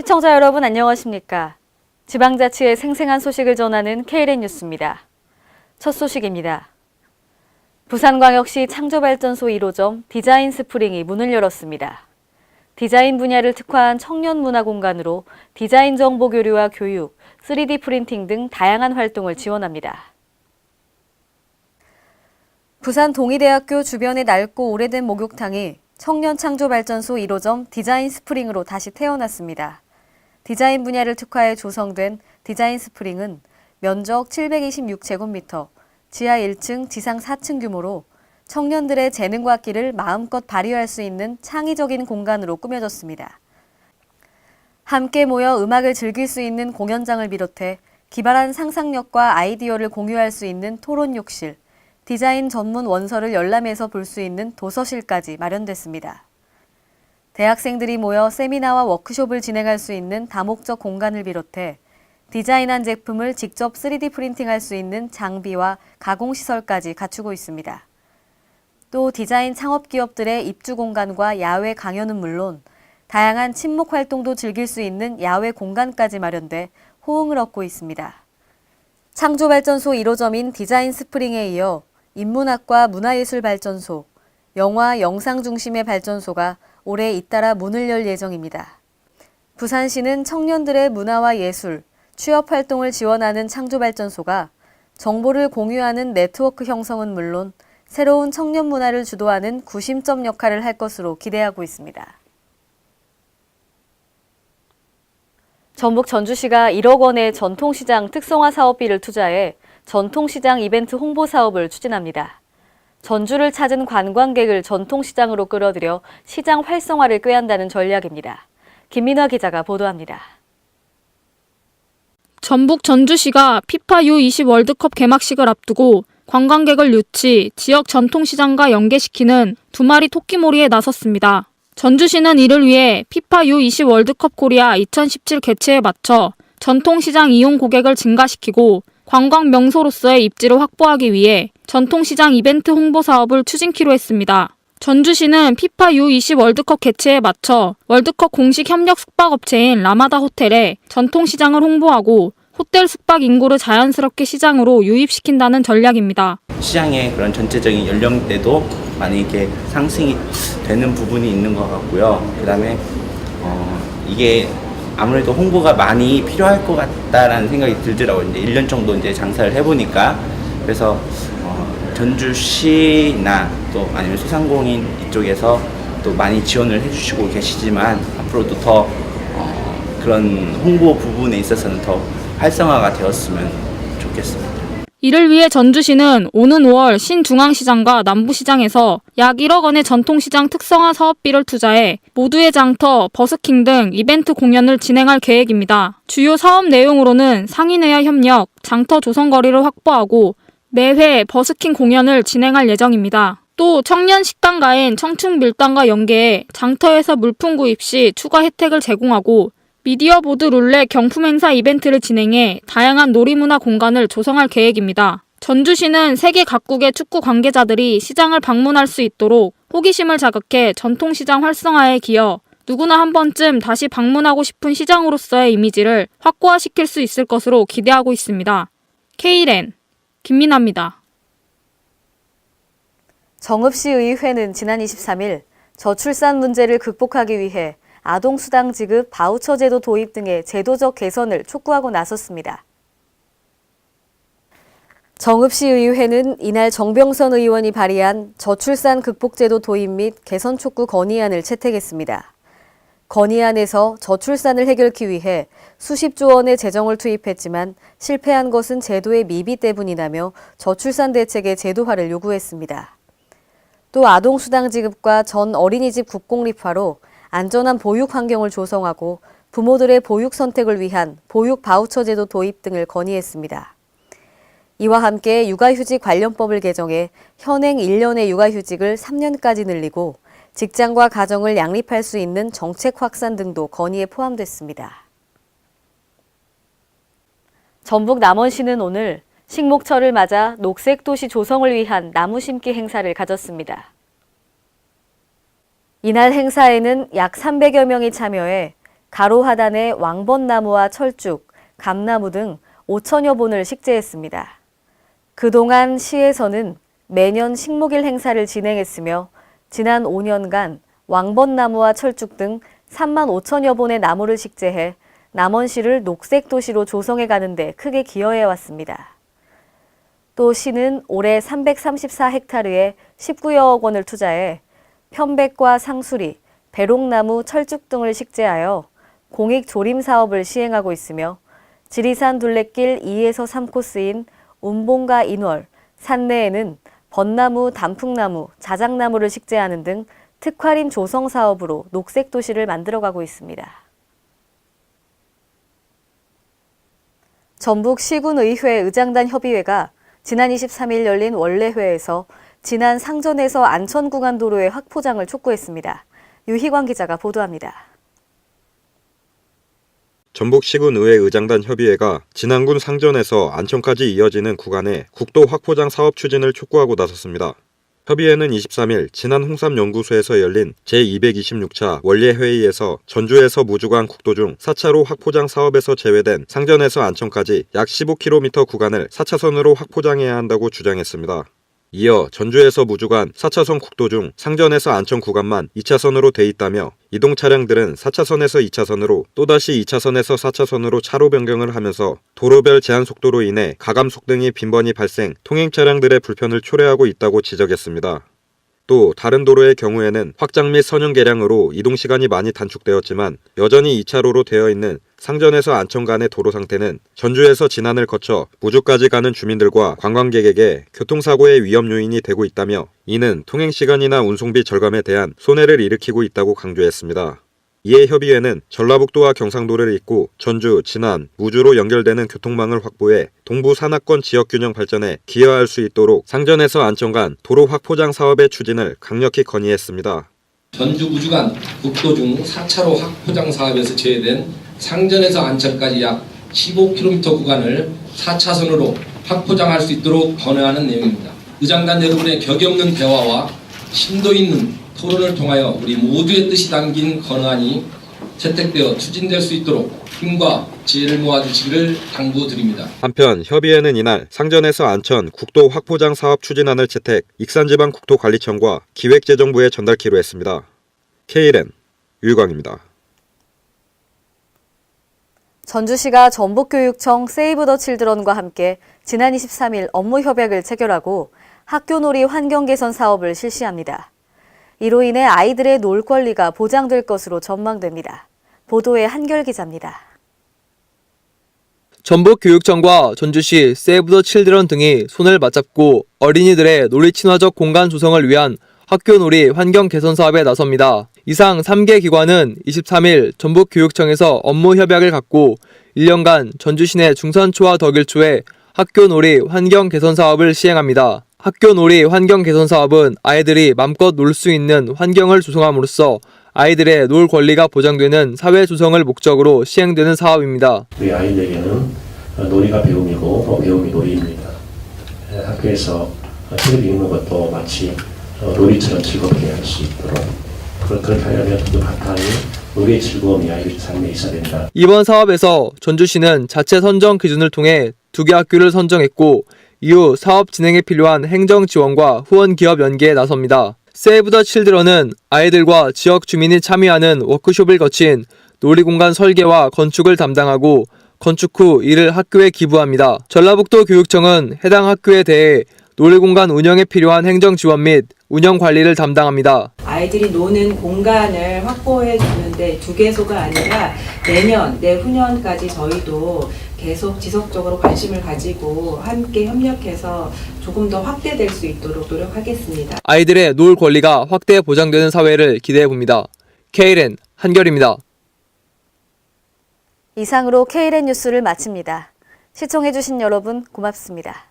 시청자 여러분 안녕하십니까? 지방자치의 생생한 소식을 전하는 KLN 뉴스입니다. 첫 소식입니다. 부산광역시 창조발전소 1호점 디자인 스프링이 문을 열었습니다. 디자인 분야를 특화한 청년 문화 공간으로 디자인 정보 교류와 교육, 3D 프린팅 등 다양한 활동을 지원합니다. 부산 동의대학교 주변의 낡고 오래된 목욕탕이 청년 창조발전소 1호점 디자인 스프링으로 다시 태어났습니다. 디자인 분야를 특화해 조성된 디자인 스프링은 면적 726제곱미터, 지하 1층, 지상 4층 규모로 청년들의 재능과 끼를 마음껏 발휘할 수 있는 창의적인 공간으로 꾸며졌습니다. 함께 모여 음악을 즐길 수 있는 공연장을 비롯해 기발한 상상력과 아이디어를 공유할 수 있는 토론욕실, 디자인 전문 원서를 열람해서 볼 수 있는 도서실까지 마련됐습니다. 대학생들이 모여 세미나와 워크숍을 진행할 수 있는 다목적 공간을 비롯해 디자인한 제품을 직접 3D 프린팅할 수 있는 장비와 가공시설까지 갖추고 있습니다. 또 디자인 창업기업들의 입주 공간과 야외 강연은 물론 다양한 친목 활동도 즐길 수 있는 야외 공간까지 마련돼 호응을 얻고 있습니다. 창조발전소 1호점인 디자인 스프링에 이어 인문학과 문화예술발전소, 영화, 영상 중심의 발전소가 올해 잇따라 문을 열 예정입니다. 부산시는 청년들의 문화와 예술, 취업 활동을 지원하는 창조발전소가 정보를 공유하는 네트워크 형성은 물론 새로운 청년 문화를 주도하는 구심점 역할을 할 것으로 기대하고 있습니다. 전북 전주시가 1억 원의 전통시장 특성화 사업비를 투자해 전통시장 이벤트 홍보 사업을 추진합니다. 전주를 찾은 관광객을 전통시장으로 끌어들여 시장 활성화를 꾀한다는 전략입니다. 김민화 기자가 보도합니다. 전북 전주시가 피파 U20 월드컵 개막식을 앞두고 관광객을 유치, 지역 전통시장과 연계시키는 두 마리 토끼몰이에 나섰습니다. 전주시는 이를 위해 피파 U20 월드컵 코리아 2017 개최에 맞춰 전통시장 이용 고객을 증가시키고 관광 명소로서의 입지를 확보하기 위해 전통시장 이벤트 홍보 사업을 추진키로 했습니다. 전주시는 피파 U20 월드컵 개최에 맞춰 월드컵 공식 협력 숙박업체인 라마다 호텔에 전통시장을 홍보하고 호텔 숙박 인구를 자연스럽게 시장으로 유입시킨다는 전략입니다. 시장의 그런 전체적인 연령대도 많이 이렇게 상승이 되는 부분이 있는 것 같고요. 그다음에 이게 아무래도 홍보가 많이 필요할 것 같다라는 생각이 들더라고요. 이제 1년 정도 이제 장사를 해보니까. 그래서 전주시나 또 아니면 소상공인 이쪽에서 또 많이 지원을 해주시고 계시지만 앞으로도 더 그런 홍보 부분에 있어서는 더 활성화가 되었으면 좋겠습니다. 이를 위해 전주시는 오는 5월 신중앙시장과 남부시장에서 약 1억 원의 전통시장 특성화 사업비를 투자해 모두의 장터, 버스킹 등 이벤트 공연을 진행할 계획입니다. 주요 사업 내용으로는 상인회와 협력, 장터 조성거리를 확보하고 매회 버스킹 공연을 진행할 예정입니다. 또 청년 식당가인 청춘밀당과 연계해 장터에서 물품 구입 시 추가 혜택을 제공하고 미디어 보드 룰렛 경품 행사 이벤트를 진행해 다양한 놀이문화 공간을 조성할 계획입니다. 전주시는 세계 각국의 축구 관계자들이 시장을 방문할 수 있도록 호기심을 자극해 전통시장 활성화에 기여 누구나 한 번쯤 다시 방문하고 싶은 시장으로서의 이미지를 확고화시킬 수 있을 것으로 기대하고 있습니다. KLN 김민아입니다. 정읍시의회는 지난 23일 저출산 문제를 극복하기 위해 아동수당 지급 바우처 제도 도입 등의 제도적 개선을 촉구하고 나섰습니다. 정읍시의회는 이날 정병선 의원이 발의한 저출산 극복제도 도입 및 개선 촉구 건의안을 채택했습니다. 건의안에서 저출산을 해결하기 위해 수십조 원의 재정을 투입했지만 실패한 것은 제도의 미비 때문이라며 저출산 대책의 제도화를 요구했습니다. 또 아동수당 지급과 전 어린이집 국공립화로 안전한 보육 환경을 조성하고 부모들의 보육 선택을 위한 보육 바우처 제도 도입 등을 건의했습니다. 이와 함께 육아휴직 관련법을 개정해 현행 1년의 육아휴직을 3년까지 늘리고 직장과 가정을 양립할 수 있는 정책 확산 등도 건의에 포함됐습니다. 전북 남원시는 오늘 식목철을 맞아 녹색도시 조성을 위한 나무 심기 행사를 가졌습니다. 이날 행사에는 약 300여 명이 참여해 가로 하단에 왕벚나무와 철쭉, 감나무 등 5천여 본을 식재했습니다. 그동안 시에서는 매년 식목일 행사를 진행했으며 지난 5년간 왕벚나무와 철쭉 등 3만 5천여 본의 나무를 식재해 남원시를 녹색 도시로 조성해 가는 데 크게 기여해 왔습니다. 또 시는 올해 334헥타르에 19여억 원을 투자해 편백과 상수리, 배롱나무, 철쭉 등을 식재하여 공익 조림 사업을 시행하고 있으며 지리산 둘레길 2에서 3코스인 운봉과 인월, 산내에는 벚나무, 단풍나무, 자작나무를 식재하는 등 특화림 조성 사업으로 녹색 도시를 만들어가고 있습니다. 전북 시군의회 의장단 협의회가 지난 23일 열린 원래회에서 지난 상전에서 안천 구간 도로의 확포장을 촉구했습니다. 유희광 기자가 보도합니다. 전북시군의회 의장단 협의회가 진안군 상전에서 안천까지 이어지는 구간의 국도 확포장 사업 추진을 촉구하고 나섰습니다. 협의회는 23일 진안 홍삼연구소에서 열린 제226차 원례회의에서 전주에서 무주간 국도 중 4차로 확포장 사업에서 제외된 상전에서 안천까지 약 15km 구간을 4차선으로 확포장해야 한다고 주장했습니다. 이어 전주에서 무주간 4차선 국도 중 상전에서 안천 구간만 2차선으로 돼 있다며 이동 차량들은 4차선에서 2차선으로 또다시 2차선에서 4차선으로 차로 변경을 하면서 도로별 제한 속도로 인해 가감속 등이 빈번히 발생, 통행 차량들의 불편을 초래하고 있다고 지적했습니다. 또 다른 도로의 경우에는 확장 및 선형 개량으로 이동 시간이 많이 단축되었지만 여전히 2차로로 되어 있는 상전에서 안천 간의 도로 상태는 전주에서 진안을 거쳐 무주까지 가는 주민들과 관광객에게 교통사고의 위험 요인이 되고 있다며 이는 통행 시간이나 운송비 절감에 대한 손해를 일으키고 있다고 강조했습니다. 이에 협의회는 전라북도와 경상도를 잇고 전주, 진안, 무주로 연결되는 교통망을 확보해 동부 산악권 지역균형 발전에 기여할 수 있도록 상전에서 안천 간 도로 확포장 사업의 추진을 강력히 건의했습니다. 전주 무주간 국도 중 4차로 확포장 사업에서 제외된 상전에서 안천까지 약 15km 구간을 4차선으로 확포장할 수 있도록 권유하는 내용입니다. 의장단 여러분의 격이 없는 대화와 심도 있는 토론을 통하여 우리 모두의 뜻이 담긴 건안이 채택되어 추진될 수 있도록 힘과 지혜를 모아주시기를 당부드립니다. 한편 협의회는 이날 상전에서 안천 국도 확포장 사업 추진안을 채택 익산지방국토관리청과 기획재정부에 전달키로 했습니다. KLN 유희광입니다. 전주시가 전북교육청 세이브 더 칠드런과 함께 지난 23일 업무 협약을 체결하고 학교놀이 환경 개선 사업을 실시합니다. 이로 인해 아이들의 놀 권리가 보장될 것으로 전망됩니다. 보도에 한결 기자입니다. 전북교육청과 전주시 세이브 더 칠드런 등이 손을 맞잡고 어린이들의 놀이 친화적 공간 조성을 위한 학교놀이 환경 개선 사업에 나섭니다. 이상 3개 기관은 23일 전북교육청에서 업무 협약을 갖고 1년간 전주시 내 중산초와 덕일초에 학교놀이 환경 개선 사업을 시행합니다. 학교놀이 환경 개선 사업은 아이들이 맘껏 놀 수 있는 환경을 조성함으로써 아이들의 놀 권리가 보장되는 사회 조성을 목적으로 시행되는 사업입니다. 우리 아이들에게는 놀이가 배움이고 또 배움이 놀이입니다. 학교에서 책을 읽는 것도 마치 놀이처럼 즐겁게 할 수 있도록 그렇게 하려면 그 바탕이 놀이의 즐거움이 아이들 삶에 있어야 된다. 이번 사업에서 전주시는 자체 선정 기준을 통해 2개 학교를 선정했고 이후 사업 진행에 필요한 행정 지원과 후원 기업 연계에 나섭니다. 세이브 더 칠드런은 아이들과 지역 주민이 참여하는 워크숍을 거친 놀이공간 설계와 건축을 담당하고 건축 후 이를 학교에 기부합니다. 전라북도 교육청은 해당 학교에 대해 놀이공간 운영에 필요한 행정 지원 및 운영 관리를 담당합니다. 아이들이 노는 공간을 확보해 주는데 2개소가 아니라 내년, 내후년까지 저희도 계속 지속적으로 관심을 가지고 함께 협력해서 조금 더 확대될 수 있도록 노력하겠습니다. 아이들의 놀 권리가 확대 보장되는 사회를 기대해 봅니다. KLN 한결입니다. 이상으로 KLN 뉴스를 마칩니다. 시청해주신 여러분 고맙습니다.